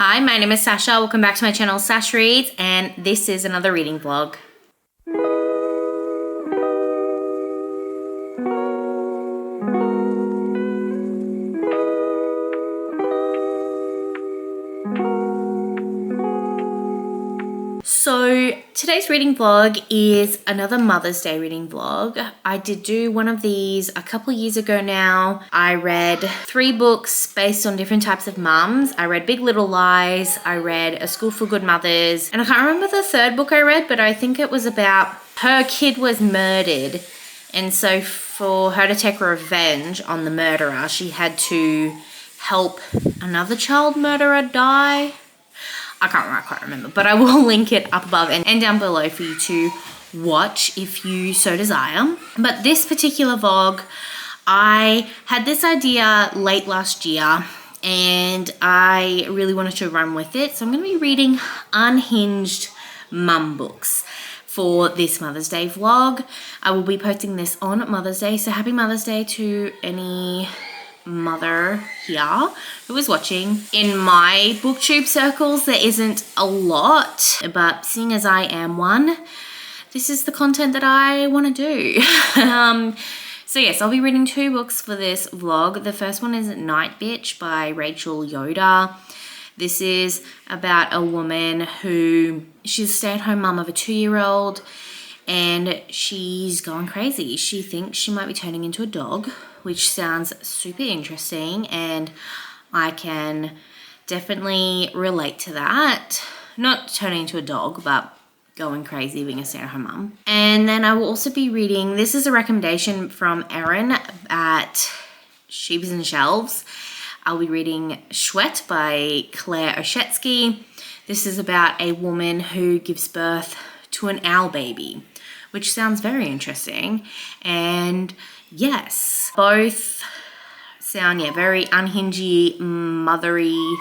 Hi, my name is Sasha. Welcome back to my channel, Sash Reads, and this is another reading vlog. So today's reading vlog is another Mother's Day reading vlog. I did do one of these a couple years ago now. I read 3 books based on different types of mums. I read Big Little Lies, I read A School for Good Mothers, and I can't remember the third book I read, but I think it was about her kid was murdered. And so for her to take revenge on the murderer, she had to help another child murderer die. I can't remember, but I will link it up above and down below for you to watch if you so desire. But this particular vlog, I had this idea late last year and I really wanted to run with it. So I'm going to be reading unhinged mum books for this Mother's Day vlog. I will be posting this on Mother's Day, so happy Mother's Day to any mother here who is watching. In my booktube circles there isn't a lot, but seeing as I am one, this is the content that I want to do. So yes, I'll be reading 2 books for this vlog. The first one is Night Bitch by Rachel Yoder. This is about a woman who, she's a stay-at-home mum of a 2-year-old and she's going crazy. She thinks she might be turning into a dog, which sounds super interesting, and I can definitely relate to that. Not turning into a dog, but going crazy being a stay-at-home mum. And then I will also be reading, this is a recommendation from Erin at Sheaves and Shelves. I'll be reading Chouette by Claire Oshetsky. This is about a woman who gives birth to an owl baby, which sounds very interesting. And yes, both sound, very unhingey, mothery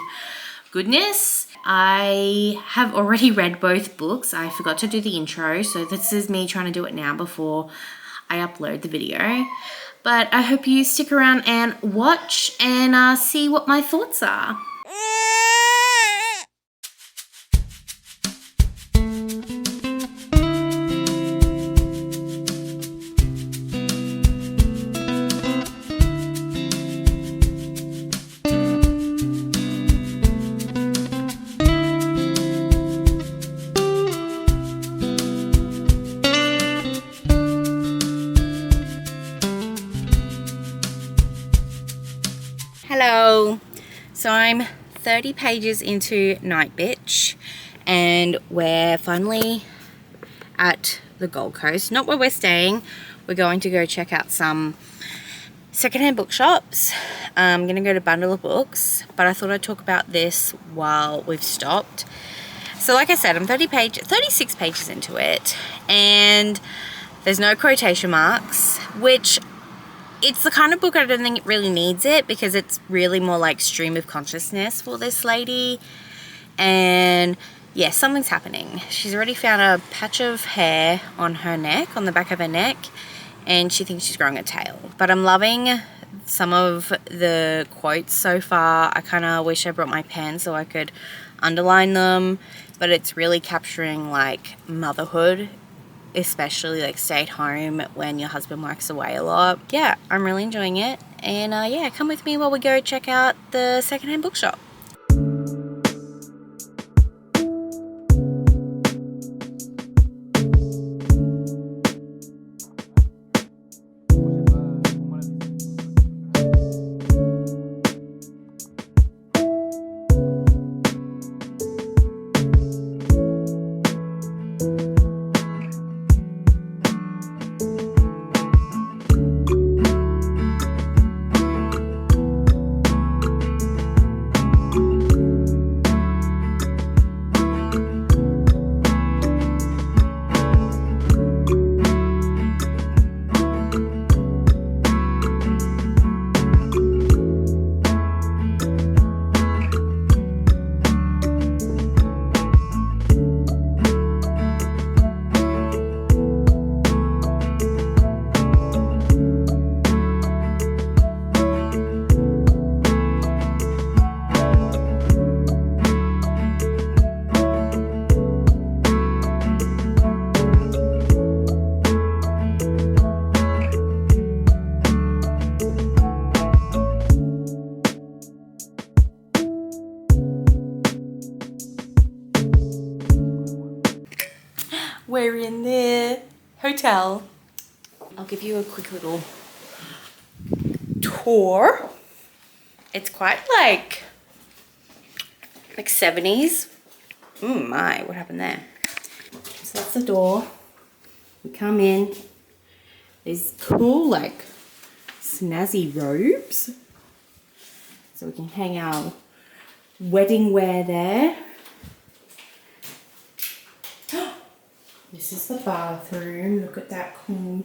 goodness. I have already read both books. I forgot to do the intro, so this is me trying to do it now before I upload the video. But I hope you stick around and watch and see what my thoughts are. Hello, so I'm 30 pages into Night Bitch and we're finally at the Gold Coast. Not where we're staying, we're going to go check out some secondhand bookshops. I'm going to go to Bundle of Books, but I thought I'd talk about this while we've stopped. So like I said, I'm 36 pages into it and there's no quotation marks, which it's the kind of book I don't think it really needs it because it's really more like stream of consciousness for this lady. And yeah, something's happening. She's already found a patch of hair on her neck, on the back of her neck, and she thinks she's growing a tail. But I'm loving some of the quotes so far. I kind of wish I brought my pen so I could underline them, but it's really capturing like motherhood, especially like stay at home when your husband works away a lot. Yeah, I'm really enjoying it. And yeah, come with me while we go check out the secondhand bookshop. We're in the hotel. I'll give you a quick little tour. It's quite like 70s. Oh my, what happened there? So that's the door. We come in. These cool like snazzy robes. So we can hang our wedding wear there. This is the bathroom. Look at that cool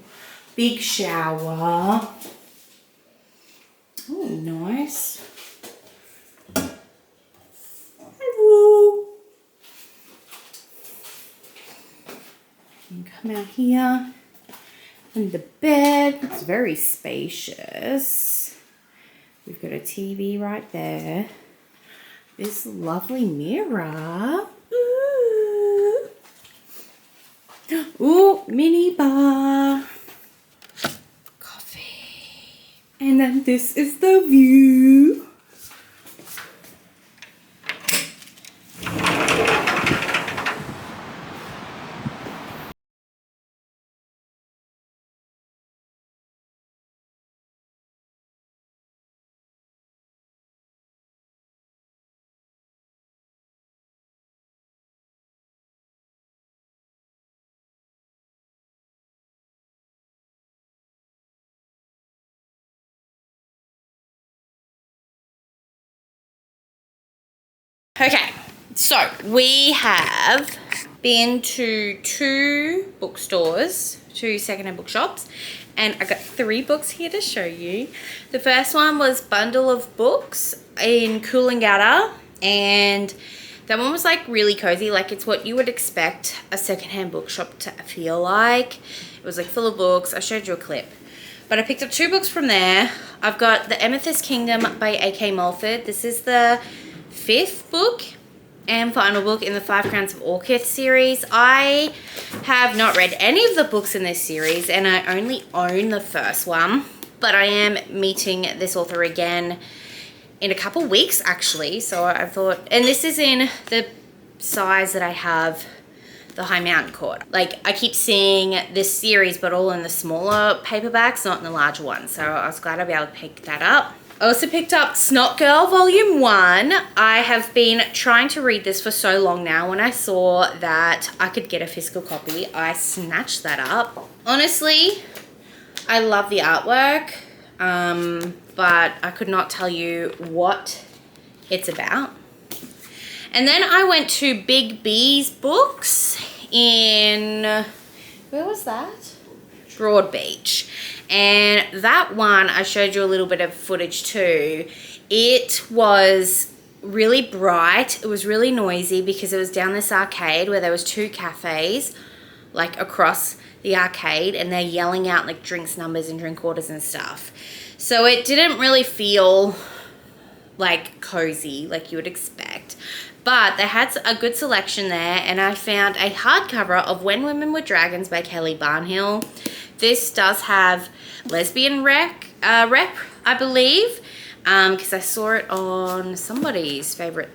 big shower. Oh, nice. Hello. You can come out here. And the bed. It's very spacious. We've got a TV right there. This lovely mirror. Ooh. Ooh, mini bar. Coffee. And then this is the view. Okay, so we have been to 2 bookstores, 2 secondhand bookshops, and I got 3 books here to show you. The first one was Bundle of Books in Coolangatta, and that one was like really cozy. Like it's what you would expect a secondhand bookshop to feel like. It was like full of books. I showed you a clip. But I picked up 2 books from there. I've got The Amethyst Kingdom by A.K. Mulford. This is the 5th book and final book in the 5 Crowns of Orchid series. I have not read any of the books in this series, and I only own the first one, but I am meeting this author again in a couple weeks actually. So I thought, and this is in the size that I have the High Mountain Court. Like I keep seeing this series but all in the smaller paperbacks, not in the larger ones, so I was glad I'll be able to pick that up. I also picked up Snot Girl Volume 1. I have been trying to read this for so long now. When I saw that I could get a physical copy, I snatched that up. Honestly, I love the artwork, but I could not tell you what it's about. And then I went to Big B's Books in, where was that? Broadbeach. And that one, I showed you a little bit of footage too. It was really bright. It was really noisy because it was down this arcade where there was 2 cafes like across the arcade, and they're yelling out like drinks numbers and drink orders and stuff. So it didn't really feel like cozy like you would expect. But they had a good selection there, and I found a hardcover of When Women Were Dragons by Kelly Barnhill. This does have lesbian rep, I believe, because I saw it on somebody's favorite.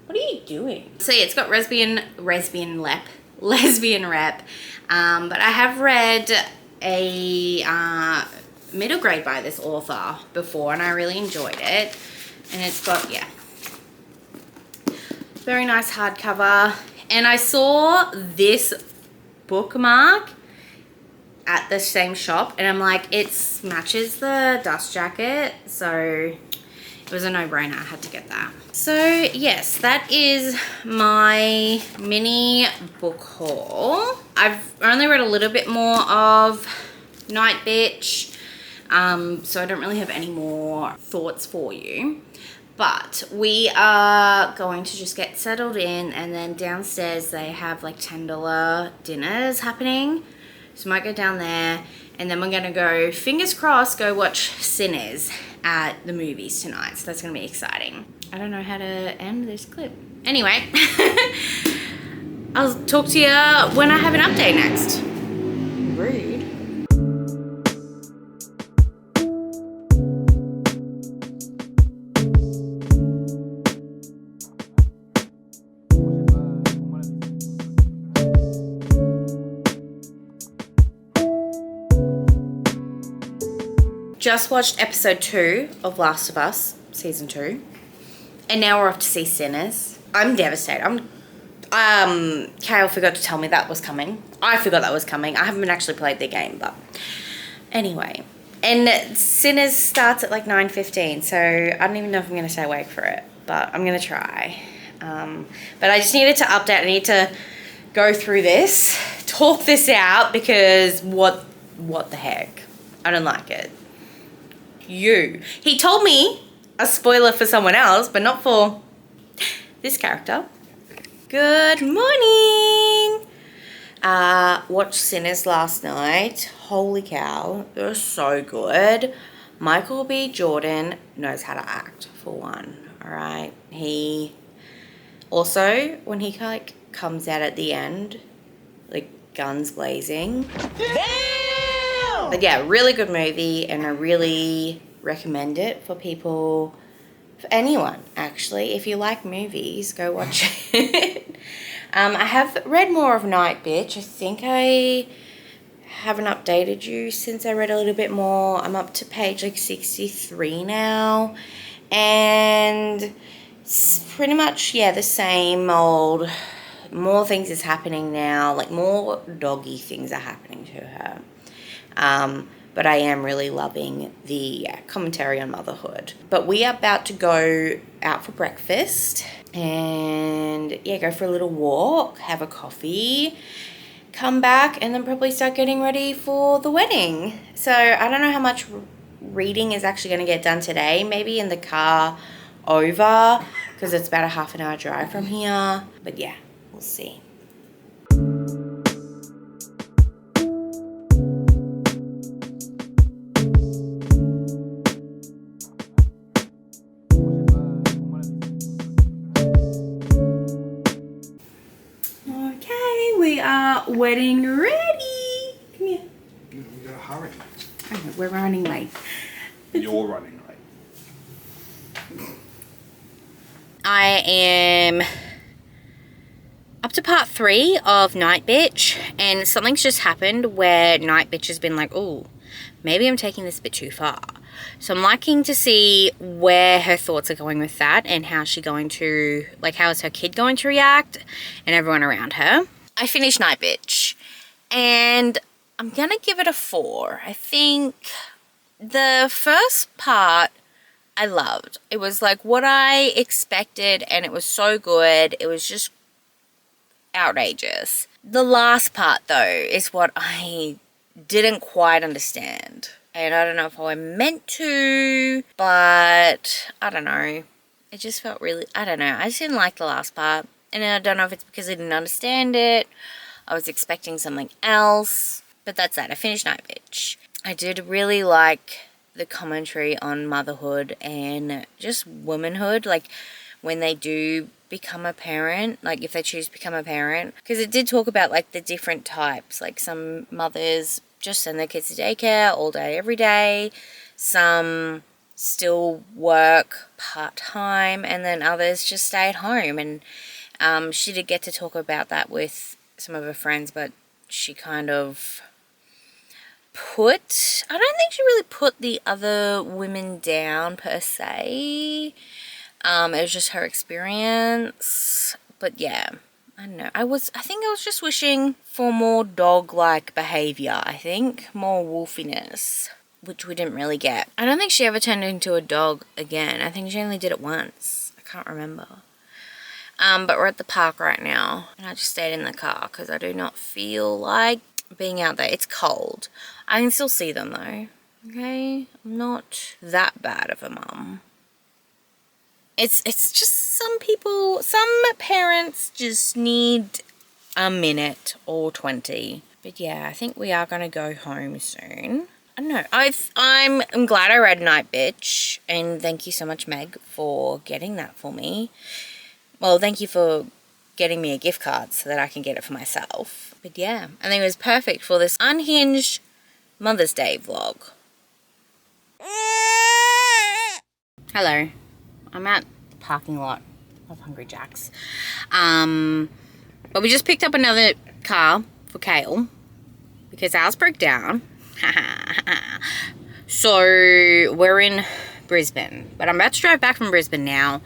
What are you doing? So yeah, it's got lesbian rep, but I have read a middle grade by this author before, and I really enjoyed it. And it's got, yeah, very nice hardcover. And I saw this bookmark at the same shop, and I'm like, it matches the dust jacket, so it was a no-brainer. I had to get that. So yes, that is my mini book haul. I've only read a little bit more of Night Bitch, so I don't really have any more thoughts for you. But we are going to just get settled in, and then downstairs they have like $10 dinners happening. So I might go down there, and then we're going to go, fingers crossed, go watch Sinners at the movies tonight. So that's going to be exciting. I don't know how to end this clip. Anyway, I'll talk to you when I have an update next. Rude. just watched episode 2 of Last of Us, season 2. And now we're off to see Sinners. I'm devastated. Kale forgot to tell me that was coming. I forgot that was coming. I haven't actually played the game, but anyway. And Sinners starts at like 9:15, so I don't even know if I'm going to stay awake for it, but I'm going to try. But I just needed to update. I need to go through this, talk this out, because what the heck? I don't like it. He told me a spoiler for someone else, but not for this character. Good morning. Watched Sinners last night. Holy cow, it was so good. Michael B. Jordan knows how to act, for one. All right. He also, when he like comes out at the end, like guns blazing. Damn! But yeah, really good movie, and I really recommend it for people. For anyone, actually. If you like movies, go watch it. I have read more of Night Bitch. I think I haven't updated you since I read a little bit more. I'm up to page like 63 now. And it's pretty much, yeah, the same old. More things is happening now. Like more doggy things are happening to her. But I am really loving the commentary on motherhood. But we are about to go out for breakfast and yeah, go for a little walk, have a coffee, come back, and then probably start getting ready for the wedding. So I don't know how much reading is actually going to get done today. Maybe in the car over, because it's about a half an hour drive from here. But yeah, we'll see. Wedding ready. Come here. We gotta hurry. Okay, we're running late. You're running late. I am up to part 3 of Night Bitch, and something's just happened where Night Bitch has been like, oh, maybe I'm taking this a bit too far. So I'm liking to see where her thoughts are going with that, and how she's going to, like, how is her kid going to react, and everyone around her. I finished Night Bitch, and I'm gonna give it a 4. I think the first part I loved. It was like what I expected, and it was so good. It was just outrageous. The last part, though, is what I didn't quite understand. And I don't know if I meant to, but I don't know. It just felt really, I don't know. I just didn't like the last part. And I don't know if it's because I didn't understand it. I was expecting something else. But that's that. I finished Night Bitch. I did really like the commentary on motherhood and just womanhood. Like when they do become a parent. Like if they choose to become a parent. Because it did talk about like the different types. Like some mothers just send their kids to daycare all day, every day. Some still work part-time. And then others just stay at home. And she did get to talk about that with some of her friends, but she kind of I don't think she really put the other women down per se. It was just her experience. But yeah, I don't know. I think I was just wishing for more dog-like behavior, I think. More wolfiness, which we didn't really get. I don't think she ever turned into a dog again. I think she only did it once. I can't remember. But we're at the park right now, and I just stayed in the car because I do not feel like being out there. It's cold. I can still see them though, okay? I'm not that bad of a mum. It's just some parents just need a minute or 20. But yeah, I think we are going to go home soon. I don't know. I'm glad I read Night Bitch, and thank you so much, Meg, for getting that for me. Well, thank you for getting me a gift card so that I can get it for myself. But yeah, I think it was perfect for this unhinged Mother's Day vlog. Hello. I'm at the parking lot of Hungry Jack's. But we just picked up another car for Kale because ours broke down. So we're in Brisbane, but I'm about to drive back from Brisbane now,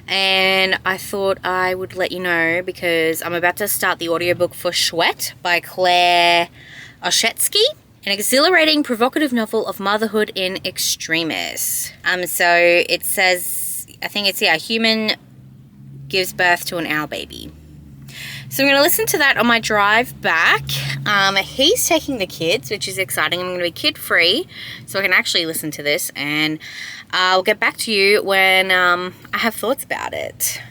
and I thought I would let you know because I'm about to start the audiobook for Chouette by Claire Oshetsky, an exhilarating, provocative novel of motherhood in extremis. So it says, I think it's, yeah, a human gives birth to an owl baby. So I'm going to listen to that on my drive back. He's taking the kids, which is exciting. I'm going to be kid-free, so I can actually listen to this. And I'll get back to you when I have thoughts about it.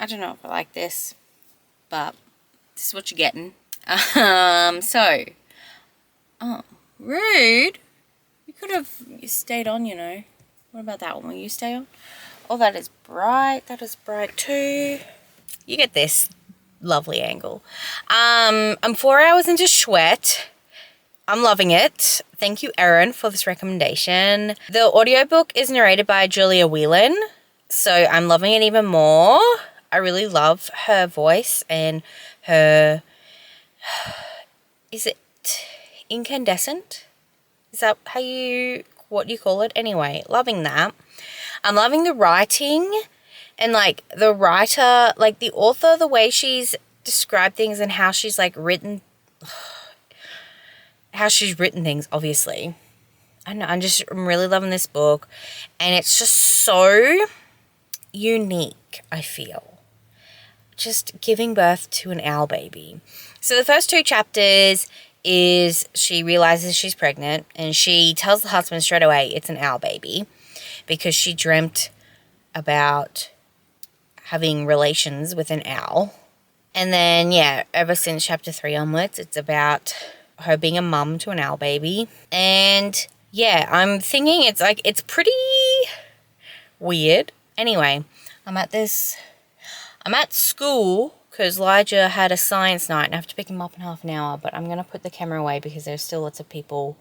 I don't know if I like this, but this is what you're getting. Oh, rude. You could have stayed on, you know. What about that one? Will you stay on? Oh, that is bright. That is bright too. You get this lovely angle. I'm 4 hours into Chouette. I'm loving it. Thank you, Erin, for this recommendation. The audiobook is narrated by Julia Whelan, so I'm loving it even more. I really love her voice and her, is it incandescent? Is that what you call it? Anyway, loving that. I'm loving the writing and like the writer, like the author, the way she's described things and how she's like written things, obviously. I know, I'm really loving this book, and it's just so unique, I feel. Just giving birth to an owl baby. So the first 2 chapters is she realizes she's pregnant, and she tells the husband straight away it's an owl baby because she dreamt about having relations with an owl. And then, yeah, ever since chapter 3 onwards, it's about her being a mum to an owl baby. And yeah, I'm thinking it's pretty weird. Anyway, I'm at school because Elijah had a science night and I have to pick him up in half an hour, but I'm going to put the camera away because there's still lots of people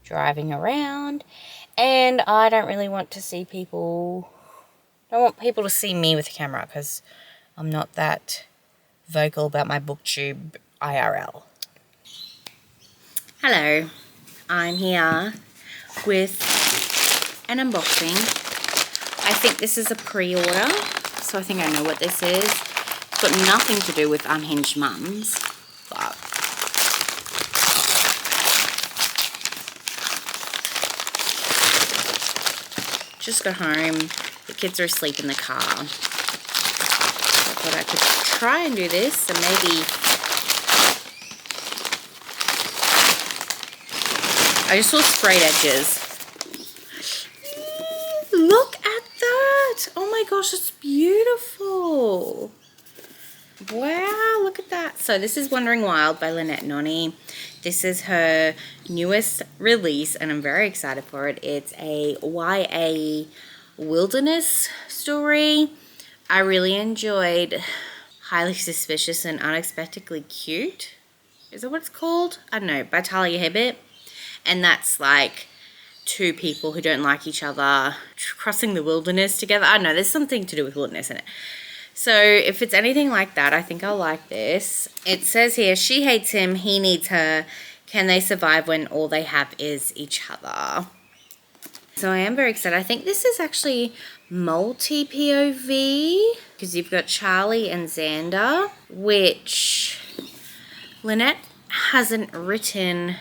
driving around, and I don't really want to see people. I don't want people to see me with the camera because I'm not that vocal about my booktube IRL. Hello, I'm here with an unboxing. I think this is a pre-order, so I think I know what this is. It's got nothing to do with unhinged mums, but just got home. The kids are asleep in the car. I thought I could try and do this, and maybe I just saw sprayed edges. Look at that! Oh my gosh, it's beautiful. Wow, look at that. So this is Wandering Wild by Lynette Noni. This is her newest release, and I'm very excited for it. It's a YA wilderness story. I really enjoyed Highly Suspicious and Unexpectedly Cute. Is that what it's called? I don't know, by Talia Hibbert. And that's like 2 people who don't like each other crossing the wilderness together. I don't know, there's something to do with wilderness in it. So if it's anything like that, I think I'll like this. It says here, she hates him, he needs her. Can they survive when all they have is each other? So I am very excited. I think this is actually multi-POV because you've got Charlie and Xander, which Lynette hasn't written.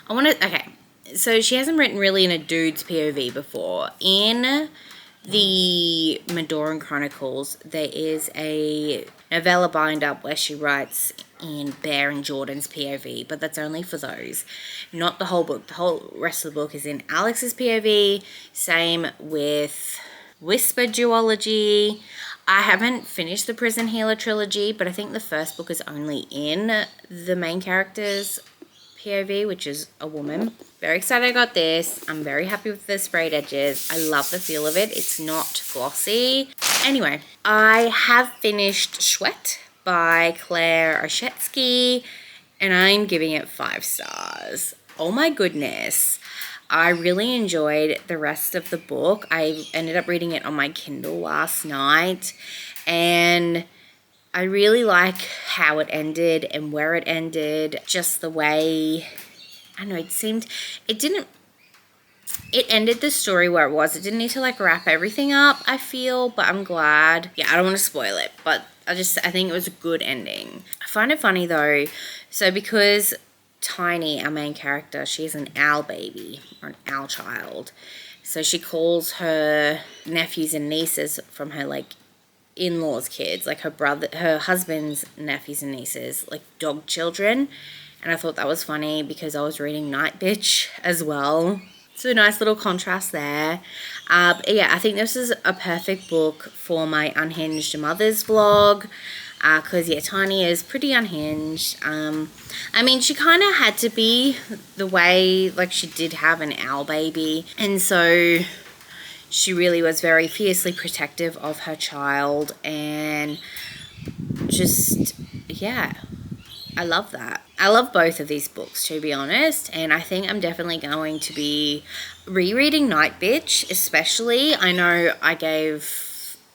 Okay, so she hasn't written really in a dude's POV before. In the Madoran Chronicles, there is a novella bind-up where she writes in Bear and Jordan's POV, but that's only for those, not the whole book. The whole rest of the book is in Alex's POV. Same with Whisper Duology. I haven't finished the Prison Healer trilogy, but I think the first book is only in the main character's POV, which is a woman. Very excited I got this. I'm very happy with the sprayed edges. I love the feel of it. It's not glossy. Anyway, I have finished Sweat by Claire Oshetsky, and I'm giving it 5 stars. Oh my goodness. I really enjoyed the rest of the book. I ended up reading it on my Kindle last night, and I really like how it ended and where it ended. Just the way, I don't know, it ended the story where it was. It didn't need to like wrap everything up, I feel, but I'm glad. Yeah, I don't want to spoil it, but I think it was a good ending. I find it funny though, so because Tiny, our main character, she's an owl baby, or an owl child. So she calls her nephews and nieces from her like in-laws kids, like her husband's nephews and nieces, like dog children. And I thought that was funny because I was reading Night Bitch as well. So a nice little contrast there. Yeah, I think this is a perfect book for my Unhinged Mothers vlog. Because, yeah, Tiny is pretty unhinged. I mean, she kind of had to be the way, like, she did have an owl baby. And so she really was very fiercely protective of her child. And just, yeah, I love that. I love both of these books, to be honest. And I think I'm definitely going to be rereading Night Bitch, especially. I know I gave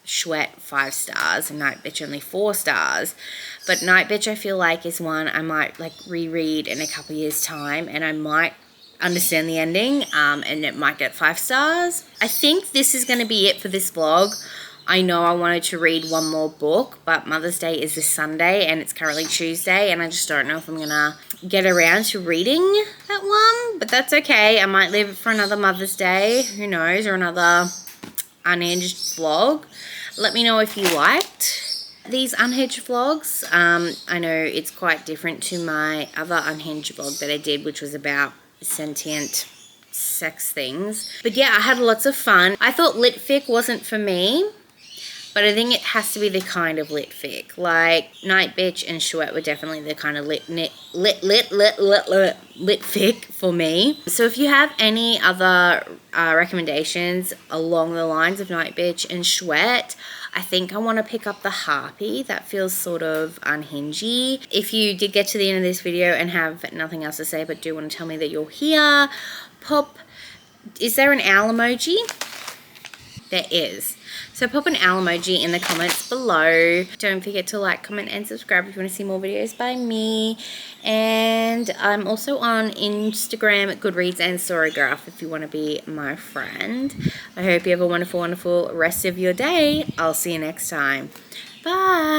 Sweat 5 stars and Night Bitch only 4 stars, but Night Bitch I feel like is one I might like reread in a couple years time, and I might understand the ending and it might get 5 stars. I think this is going to be it for this vlog. I know I wanted to read one more book, but Mother's Day is this Sunday and it's currently Tuesday, and I just don't know if I'm gonna get around to reading that one, but that's okay. I might leave it for another Mother's Day, who knows, or another Unhinged vlog. Let me know if you liked these Unhinged vlogs. I know it's quite different to my other Unhinged vlog that I did, which was about sentient sex things. But yeah, I had lots of fun. I thought lit fic wasn't for me, but I think it has to be the kind of lit fic. Like Night Bitch and Sweat were definitely the kind of lit fic for me. So if you have any other recommendations along the lines of Night Bitch and Sweat, I think I want to pick up the Harpy. That feels sort of unhingey. If you did get to the end of this video and have nothing else to say but do want to tell me that you're here, is there an owl emoji? There is. So pop an owl emoji in the comments below. Don't forget to like, comment, and subscribe if you want to see more videos by me. And I'm also on Instagram, Goodreads, and Storygraph if you want to be my friend. I hope you have a wonderful, wonderful rest of your day. I'll see you next time. Bye.